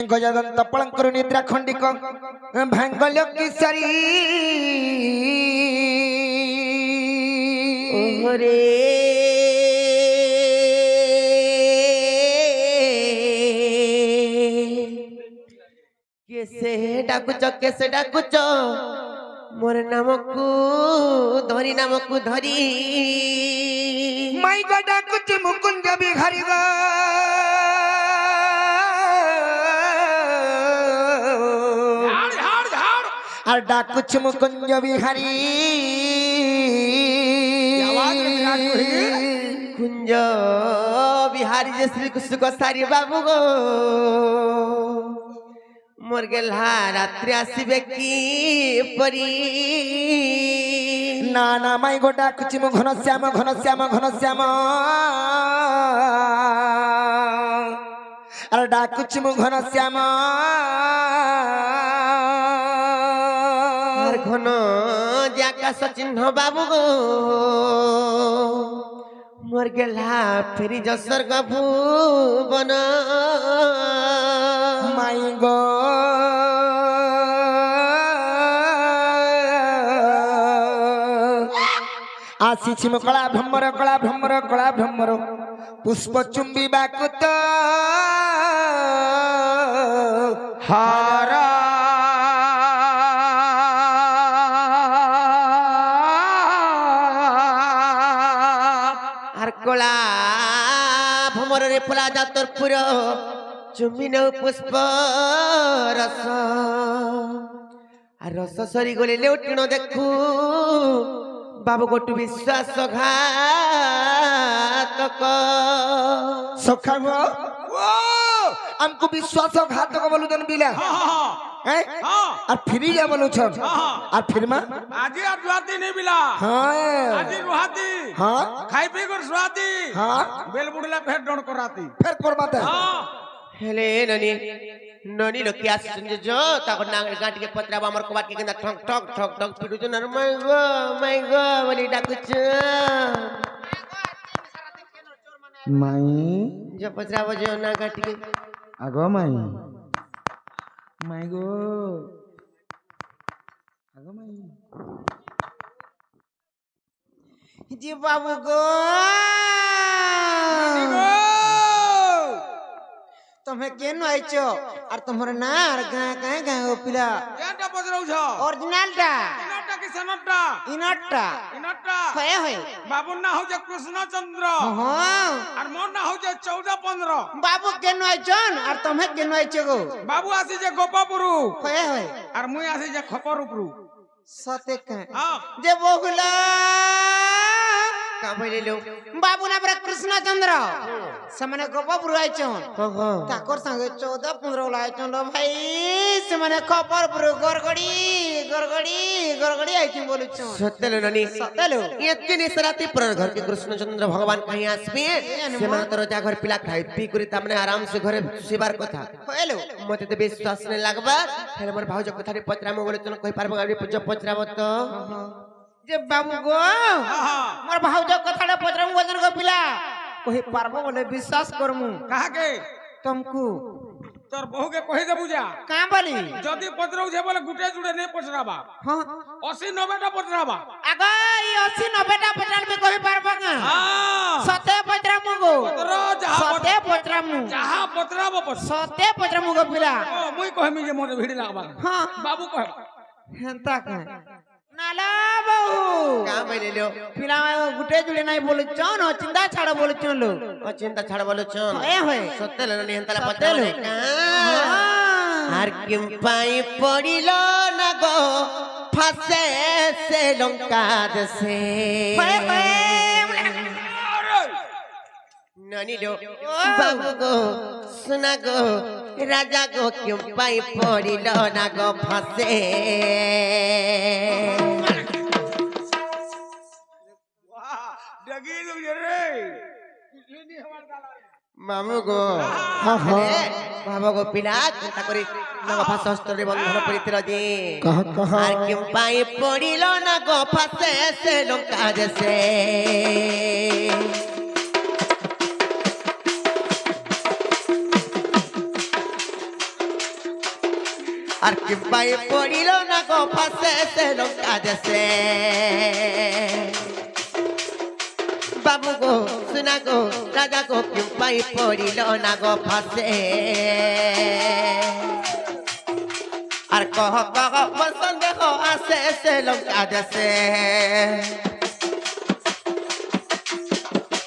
गजदंत पलंकर निद्रा खंडिक भांगल्य किशोरी ओहरे कैसे डाकुच मोर नामकू धरी माई को डाकुच मुकुंद बिहारी गो और डाकुच मुकुंद बिहारी कुंज बिहारी जे श्री कृष्ण को सारी बाबू गो मोर गेला रात्रि आसीबे की परी ना ना माई गो डाकुच मु घन श्याम और डाकुच मु घन श्याम घन जाकाश चिन्ह बाबू गो मोर गेला फेरी जसर का भुवन माई गो आसी कला भ्रमर पुष्प चुंबी बाकुत हारा कला भमर रे फुला जातर पुर चुमिन पुष्प रस आ रस सरी गले लेउटिनो देखू बाबू गोटू विश्वास घातक सखा हमको विश्वास घातक बोलू जन बिला हैं और फिर जा बोलू छ और फिर मां आज रुहाती नहीं बिला हां आज रुहाती हां खाई पी कर सुहाती हां बेल बुड़ला फेर डोन कराती फिर करबाते हां हेले ननी लोग क्या सुन जो ताको नांग गांठ के पत्रा बामर को बात के केंदा ठक ठक ठक ठक पिडू जो नर माय गो बोली डाकुच माई जो पत्रा बजे ना गांठ के आगो माई माई गो आगो माई जी बाबू गो तुम्हें केन आइचो और तुम्हारा ना गाय ओ पिला केनटा बजरौ छ ओरिजिनल टा इनटा कि सनटा इनटा होय बाबू ना हो जे कृष्ण चंद्र हां और मोर ना हो जे 14-15 बाबू केन आइचन और तुम्हें केन आइचो गो बाबू आसी जे गोपापुरु होय और मुई आसी जे खपरुपुरु सते का हां जे बोगला का भइले लो बाबू ना बरा कृष्ण चंद्र समने गोपापुर आइचन ताकर संगे 14-15 लाइचन लो भाई समने खपरपुर गरगड़ी आइचन बोलुचन सतेलो ननी सतेलो एतने सराती पर घर के कृष्ण चंद्र भगवान कहीं आसबे सेमन तोर जा घर पिला खाई पी करी तमने आराम से घरे सुबार कथा हेलो मते तो विश्वास ने लागबा फेर मोर भाउज कथा रे पत्रा में बोलुचन कहि पारबो गाडी पत्रा तो जे बाबू गो मोर भाउज कथाडा पत्रम वजन गो पिला कहि पारबो बोले विश्वास करमु कहा के तुमको तोर बहू के कहि दे बुझा का बोली जदी पत्रौ जे बोले गुटे जुड़े नहीं पचराबा हां 80-90 टा पचराबा आगा ई 80-90 टा पचराल में कहि पारबो का हां सते पत्रम गो सते पत्रम जहां पचराबो पर सते पत्रम गो पिला ओ मुई कहमी जे मोर भिड़ी लागबा हां बाबू कह हेंता का नाला बहु का बोले लो पिला गुटे जुड़े नहीं बोलु चन चिंता छाड़ बोलु चन लो चिंता छाड़ बोलु चन ए होय सतेल नहीं हंतला पत्ता का आर किम पाई पड़िलो ना गो फसे से लंका दसे होय नानी लो बाबू गो सुना गो राजा गो क्यों पाई पड़िलो ना गो फसे डगी दो रे मामू गो बाबा गो पिला चिंता करी ना फासस्त्र रे बंधन परितिर दे आर क्यों पाई पड़िलो ना गो फसे से लंका जैसे আর কি পাই পড়িল না গো ফাঁসে সে লঙ্কা দেশে বাবু গো শুনা গো রাজা গো কি পাই পড়িল না গো ফাঁসে আর কহ কহ মোর সন্দেহ আছে সে লঙ্কা দেশে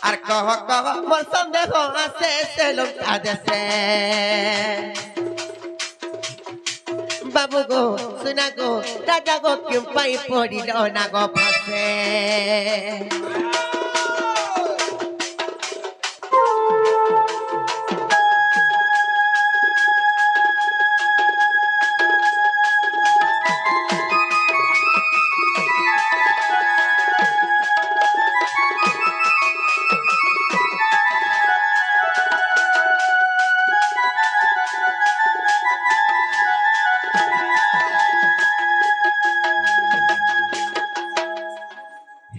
আর কহ কহ মোর সন্দেহ আছে সে লঙ্কা দেশে বাবু গো শুনা গো রাজা গো কি পাই পড়িল না গো ফাঁসে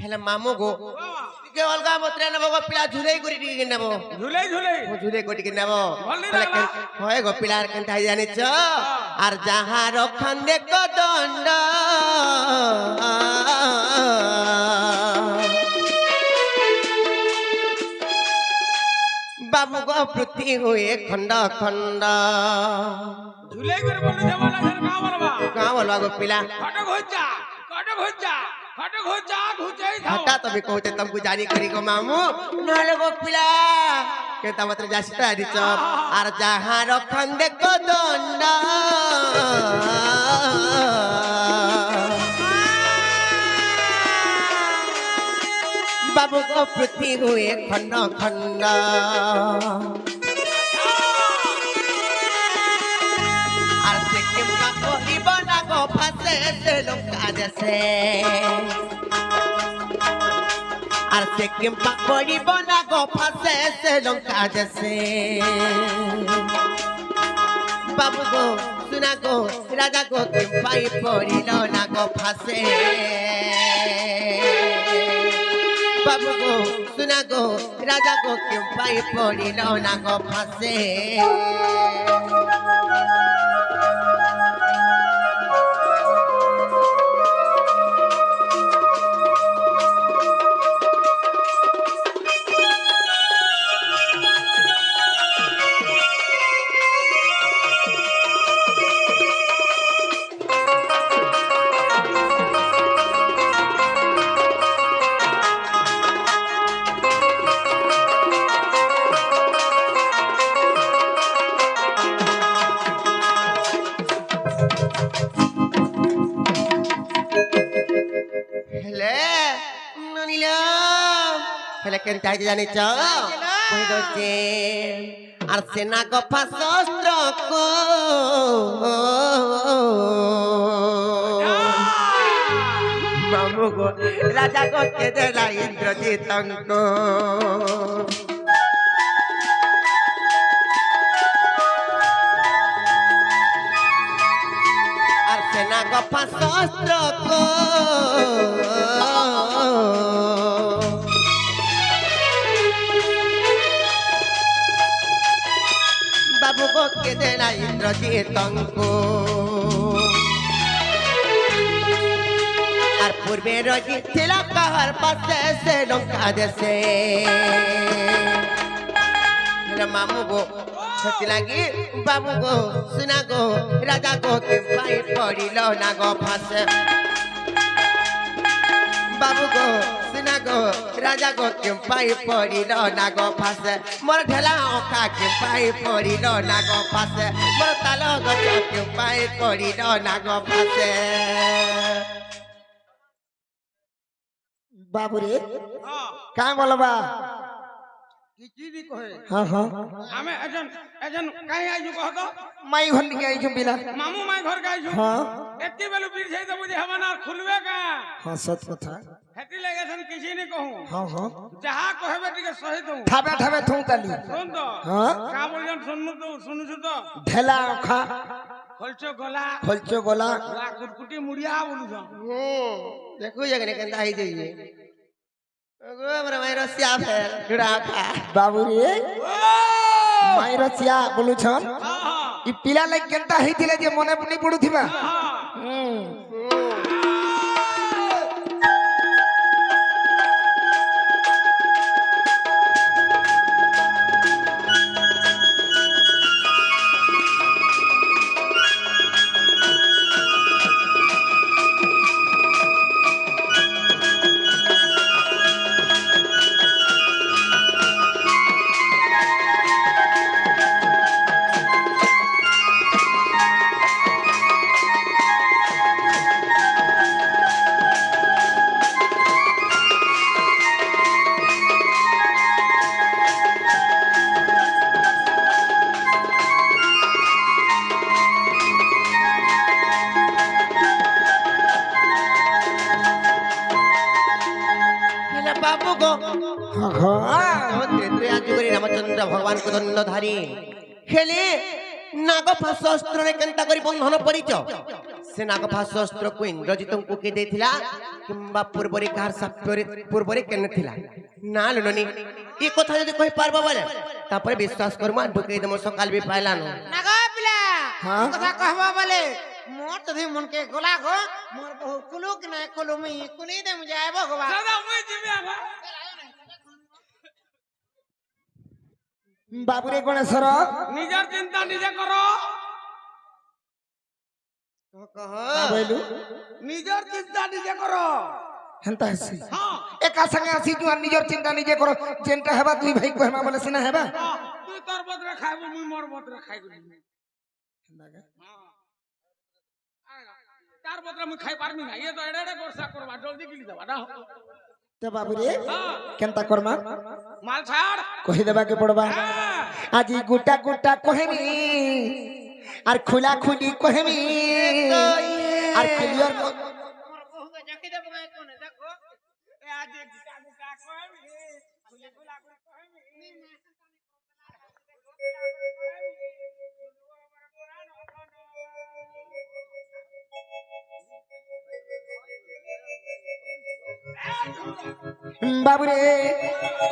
হেলে মামু গো কে অলগা মতরে নেব গো পিলা ঝুলেই করি টিকে নেব ঝুলেই ঝুলেই ঝুলে করি টিকে নেব ভলনি হেলে লাগলা। হয় গো পিলার কেন তাই জানিছ আর যাহার খান্দে কদন্ড বাবু গো পৃথ্বী হয়ে খন্ড খন্ড ঝুলেই করে বলে যাওয়ালা যেন গাঁ বলবা কাঁ বলবা গো পিলা ফটক হইছা ফটক হইছা ফটক হইছা ঘুচাই থাও हटा तो भी कहते तुमको जारी करी गो मामू नले गो पिला के त मात्र जासिता दिच आर जहां रखन देखो दंड बाबू को पृथ्वी हुए खंड खंड आर से के का कोई बना गो फसे से लंका जैसे আর সে কেম্পা পড়িব না গো ফাঁসে সে লঙ্কা দেশে বাবু গো শুনা গো রাজা গো কেম্পাই পড়িল না গো ফাঁসে বাবু গো শুনা গো রাজা গো কেম্পাই পড়িল না গো ফাঁসে হেলে কেন তাই জানিছ কই দছে আর সেনা গফা শস্ত্র কো মামু গো রাজা গো কে দেলা ইন্দ্রজিতঙ্ক আর সেনা গফা শস্ত্র কো বাবু গো কে দেলা ইন্দ্রজিতঙ্ক আর পূর্বে রজি ছিল কাহার পাশে সে লঙ্কা দেশে মামু গো সত্যি লাগি বাবু গো শুনা গো রাজা গো কে পাই পড়িল না গো ফাঁসে বাবু গো শুনা গো রাজা গো কে পাই পড়িল না গো ফাঁসে মোর ঢেলা অখা কে পাই পড়িল না গো ফাঁসে মোর তাল গছ কে পাই পড়িল না গো ফাঁসে বাবুরে হ্যাঁ কাঁ বলবা কিছু নি কহে হ্যাঁ হ্যাঁ আমি এজন এজন কাই আইজু কহ তো মাই ঘর নিকে আইছো বিলা মামু মাই ঘর গাইছু হ্যাঁ এতি বেলু পীর ছাই তো বুঝি হবা না খুলবে কা হ্যাঁ সত কথা হেতি লাগেছন কিছু নি কহু হ্যাঁ হ্যাঁ যাহা কহেবে টিকে সহি দউ ঠাবে ঠাবে থুঁ তালি শুন তো হ্যাঁ কা বলজন শুনুছু তো ঢেলা অখা খলছো গলা খলচো গলা গলা কুটকুটি মুড়িয়া বলুছন দেখু জগনে কেন আই যাইয়ে গো আমরা মাই রসিয়া ফের জুড়া খা বাবুরে মাইর চিয়া বলুছন হ্যাঁ হ্যাঁ ଇ ପିଲା ଲାଗି କେନ୍ତା ହେଇଥିଲେ ଯେ ମନେ ପୁଣି ପଡୁଥିବା हेला बाबू गो त्रेतया जुगरी रामचंद्र भगवान को दंडधारी हेले नागफास अस्त्र रे केनता करी बंधन परिच से नागफास अस्त्र को इंद्रजित को के देथिला किंबा पूर्वरी कार साप्यरे पूर्वरी केने थिला ना लननी ई कथा जदी कहि पारबा बोले तापर विश्वास करमा ढुके दम सकाल भी पाइला न नागा पिला हाँ? कथा कहबा बोले मोर तभी मन के गोला गो मोर बहु कुलु कि ना कुलु मी कुली दे मुझे आबो गोबा দাদা মুই জিবি আবার ବାବୁରେ ଗଣେଶର নিজের চিন্তা নিজে করো କହିଲୁ নিজের চিন্তা নিজে করো ହେନ୍ତା ହେସି হ্যাঁ ଏକା ସାଙ୍ଗେ ଆସି ତୁ আর নিজর চিন্তা নিজে কর যেনটা হেবা তুই ভাই কহমা বলে সিনা হেবা তুই তোর বদরে খাইব মুই মোর বদরে খাইব তার বদরে মুই খাই পারমি না এ তো এড়ে এড়ে গোরসা করবা জলদি গিলি দেবা না তে বাবুরে কেনতা করমা মাল ছাড় কহি দেবা কে পড়বা হ্যাঁ। আজি গোটা গোটা কহেমি আর খোলা খুলি কহেমি আর ক্লিয়ার मोर बहु के जखि दे बगाय कोने देखो এ আজ গুটা গুটা কইবি খুলে খুলা করে কইবি বাবুরে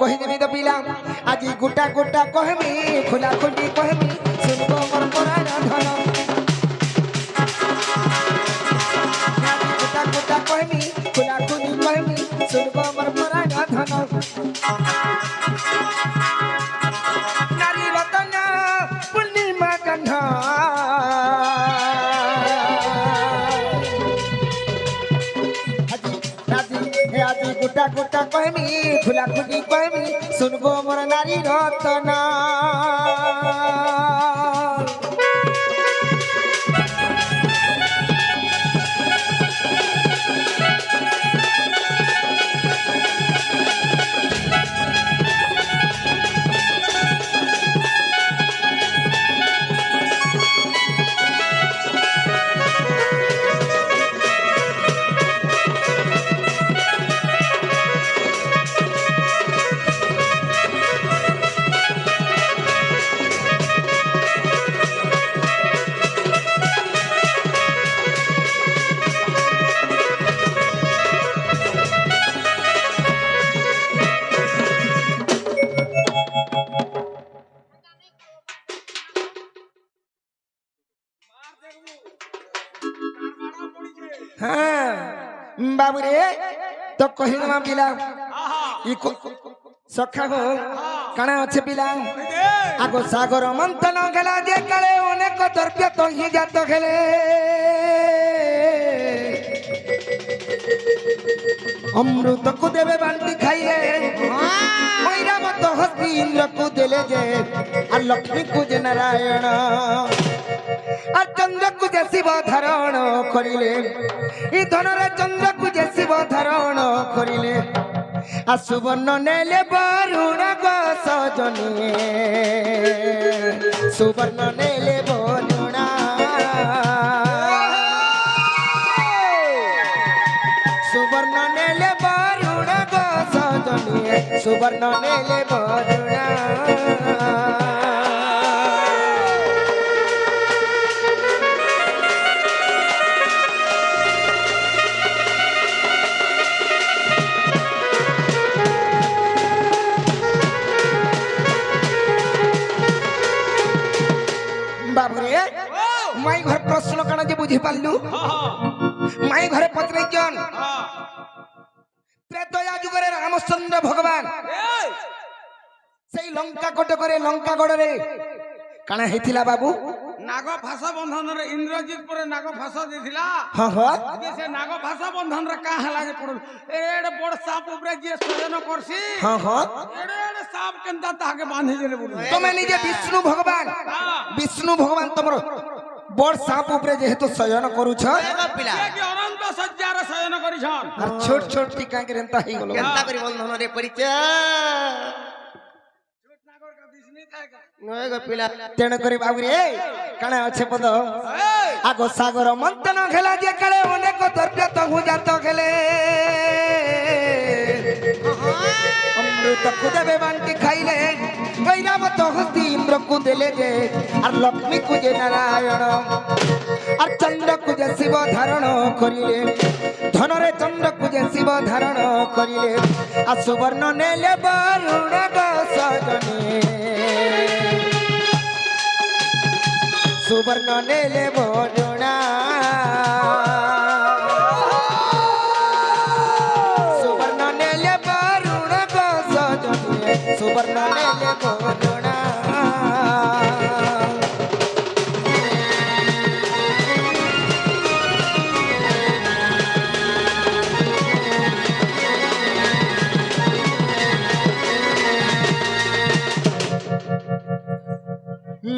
কহি দেবি তো পিলা আজি গোটা গোটা কহেমি খোলা খুলি কহেমি শুনবো মোর পরাণ ধন আজি গোটা গোটা কহেমি খোলা খুলি কহেমি শুনবো মোর পরাণ ধন নারী রতন পূর্ণিমা গন্ধ আজি গোটা গোটা কহেমি খোলা খুলি কহেমি শুনবো মোর নারী রতন হ্যাঁ বাবুরে তো কহিমা পিলা ই সখা গো কানা আছে পিলা আগো সাগর মন্থন খেলা যে কালে অনেক দ্রব্য তো হি যাত খেলে অমৃত কু দেবে বান্টি খাইলে ঐরাবত হস্তি ইন্দ্র কু দেলে যে আর লক্ষ্মী কু যে নারায়ণ আর চন্দ্র কু যে শিব ধারণ করিলে এই ধনরে চন্দ্র কু যে শিব ধারণ করিলে আর সুবর্ণ নেলে বরুণ গো সজনী সুবর্ণ নেলে বরুণ সুবর্ণ নেলে বরুণ গো সজনী সুবর্ণ নেলে বরুণ বাবুরে घर प्रश्न कण जे बुझी पालु माई घरे पत्नी जन त्रेतया जुगरे रामचंद्र भगवान सेई लंका कोटकरे लंका गड़रे काना हेतिला बाबू नाग फास बंधन रे इंद्रजीत पर नाग फास देथिला हां हां से नाग फास बंधन रे का हला जे पड़ल एड़े बड़ साप ऊपर जे सजन करसी हां हां एड़े साप केनता ताके बांधी देले बोलू तमे निजे विष्णु भगवान तमरो बड़ सांप ऊपर जेहेतु शयन करू छ पिला के अनंत सज्जा रे शयन करिछन और छोट छोट टीका के रेंता ही गलो केनता करी बंधन रे परिचय नागर का बिजनी थाका नय गो पिला तेण करी बाबू रे काना अच्छे पद आगो सागर मंथन खेला जे काले अनेक द्रव्य तहु जात खेले अमृत को देवे बांटी खाइले ऐरावत हस्ती इंद्र को देले जे और लक्ष्मी को जे नारायण और चंद्र को जे शिव धारण करिले धन रे चंद्र को जे शिव धारण करिले आ सुवर्ण नेले वरुण ग सजने सुवर्ण नेले वरुणा सुवर्ण नेले वरुण ग सजने सुवर्ण नेले वरुणा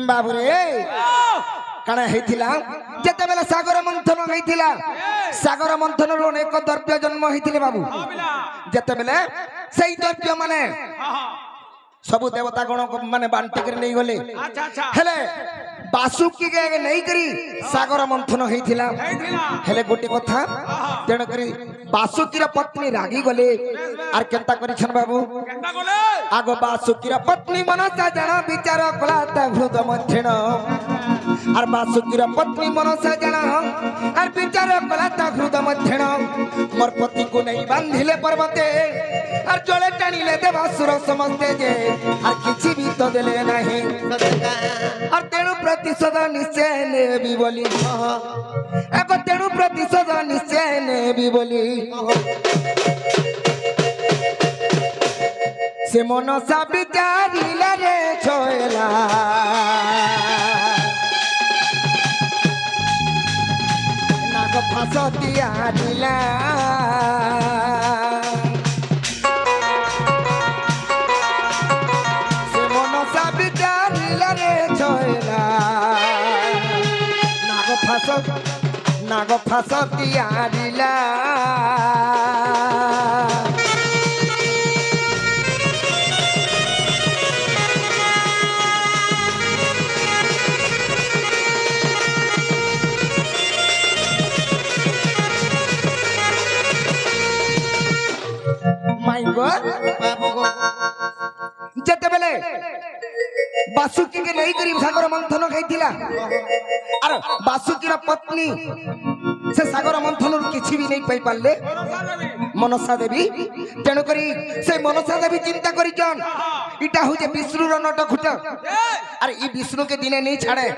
बाबुरे काना हेतिला जेते बेला सागर मंथन हेतिला सागर मंथन रो अनेक द्रव्य जन्म हेतिले बाबू जेते बेले सेई द्रव्य माने सबु देवता गण माने बांटी कर नहीं गले अच्छा अच्छा हेले बासुकी के नहीं करी सागर मंथन हेतिला हेले गोटे कथा तेण करी बासुकीर पत्नी रागी गले आर केनता करिछन बाबू केनता गोले आगो बासुकीर पत्नी मनसा जाना विचार कला ता हृद मध्यण आर बासुकीर पत्नी मनसा जाना आर विचार कला ता हृद मध्यण मोर पति को नहीं बांधिले पर्वते आर जले टाणिले देवासुर समस्ते जे आर किछि भी तो देले नाही आर तेणु प्रतिशोध निश्चय नेबी बोली एको तेणु प्रतिशोध निश्चय नेबी बोली से मनसा विचारिला रे छोयला नाग फास दियारिला से मनसा विचारिला रे छोयला नाग फास दियारिला जेते बेले बासुकी के नहीं करी सागर मंथन खाइथिला अरे बासुकी रा पत्नी से सागर मंथन किछि भी नहीं पाई पाले मनसा देवी तेणु करी से मनसा देवी चिंता करी जन इटा हुजे विष्णु रो नट खुट अरे ई विष्णु के दिने नहीं छाड़े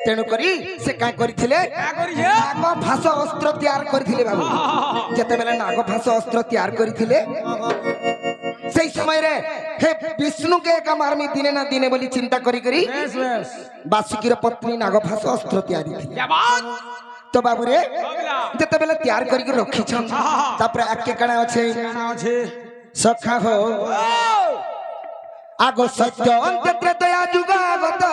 तेणु करी से का करिथिले नाग फास अस्त्र तैयार करिथिले बाबू जेते बेले नाग फास अस्त्र तैयार करिथिले सेई समय रे हे विष्णु के का मारमी दिने ना दिने बोली चिंता करी करी बासुकीर पत्नी नाग फास अस्त्र तैयार थी क्या बात तो बाबू रे जेते बेले तैयार करी के रखी छन तापरे आके कणा अछि सखा हो आगो सत्य अंत त्रेतया जुगागत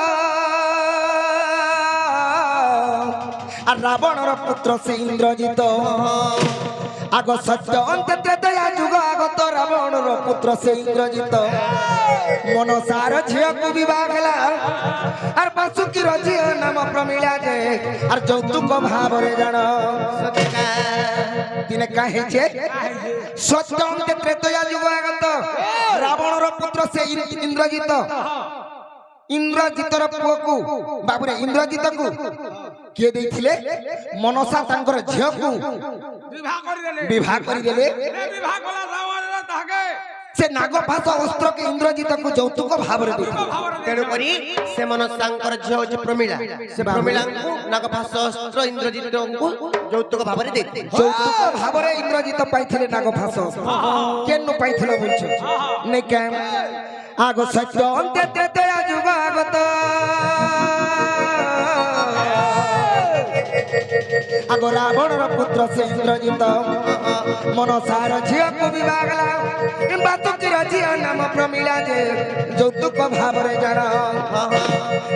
आ रावणर पुत्र से इंद्रजित आगो सत्य अंत त्रेतया जुगागत रावणर पुत्र से इंद्रजित मनसार झियो को विवाह हला आर बासुकीर झियो नाम प्रमिला जे आर जौतुक भाव रे जान तिने काहे छे सत्य अंत त्रेतया जुगागत रावणर पुत्र से इंद्रजित इंद्रजितर पुओ को बाबूरे इंद्रजित को किए देथिले मनसा तांकर झियो को विवाह करि देले विवाह करी देले विवाह कला रावण ताके ସେ ନାଗପାଶ ଅସ୍ତ୍ରକେ ଇନ୍ଦ୍ରଜିତକୁ ଯୌତୁକ ଭାବରେ ଦେଇଥିଲେ। ତେଣୁ କରି ସେମାନଙ୍କର ଝିଅ ହଉଛି ପ୍ରମିଳା। ସେ ପ୍ରମିଳାଙ୍କୁ ନାଗପାଶ ଅସ୍ତ୍ର ଇନ୍ଦ୍ରଜିତଙ୍କୁ ଯୌତୁକ ଭାବରେ ଦେଇଥିଲେ। ଯୌତୁକ ଭାବରେ ଇନ୍ଦ୍ରଜିତ ପାଇଥିଲେ ନାଗପାଶ ଅସ୍ତ୍ର। କେନୁ ପାଇଥିଲେ ବୁଝଛ ନାଇଁ କେ ଆଗ ସତ୍ୟ ଅନ୍ତେ ତେତୟା ଯୁଗ আগত আগ রাবণর পুত্র সে ইন্দ্রজিত মনসার ঝিওকু বিবাহ গলা বাতুকির ঝিও নাম প্রমিলা যে যৌতুক ভাবরে জাণ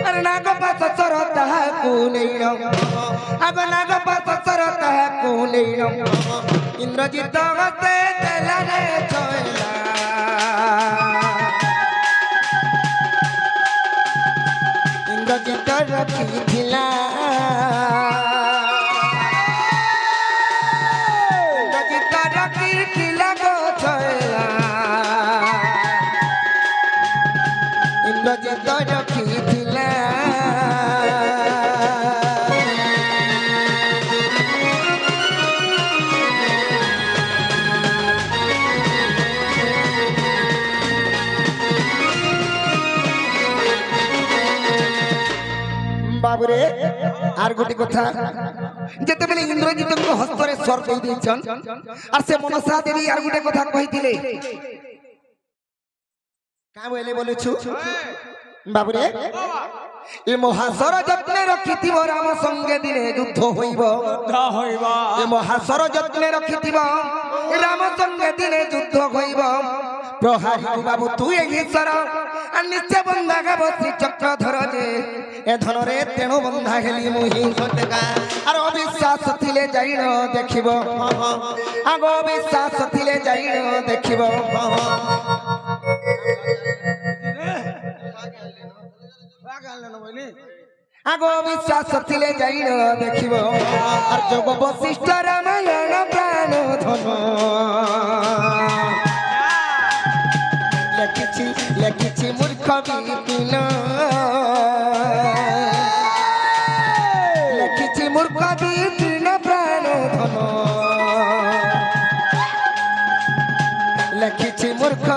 আরে নাগপাশ সর তাহাকু নেইন আগ নাগপাশ সর তাহাকু নেইন ইন্দ্রজিত গতে দেলা রে ছয়লা ইন্দ্রজিত রখিলা ইন্দ্রজিত রখিলা বাবুরে আর গোটি কথা যেতেবেলে ইন্দ্রজিতଙ୍କ হস্তরে স্বর দেই দিছন আর সে মনসা দেবী আর গোটে কথা কইতিলে কা বলে বলেছু বাবুরে এ মহাসর যত্নে রখিতিব রাম সঙ্গে দিনে যুদ্ধ হইব এ মহাসর যত্নে রখিতিব রাম সঙ্গে দিনে যুদ্ধ হইব প্রহারী বাবু তুই ঈশ্বর আর নিশ্চয় বন্ধা গাব শ্রী চক্রধর যে এ ধনরে তেণু বন্ধা হেলি মুহি আর অবিশ্বাস থিলে যাইন দেখিব আগ অবিশ্বাস থিলে যাইন দেখিব আগ অবিশ্বাস থিলে যাইন দেখিব আর যোগ বশিষ্ঠ রামায়ণ প্রাণ ধন লেখিছি লেখিছি মূর্খ বিপিন লেখিছি মূর্খ বিপিন প্রাণ ধন লেখিছি মূর্খ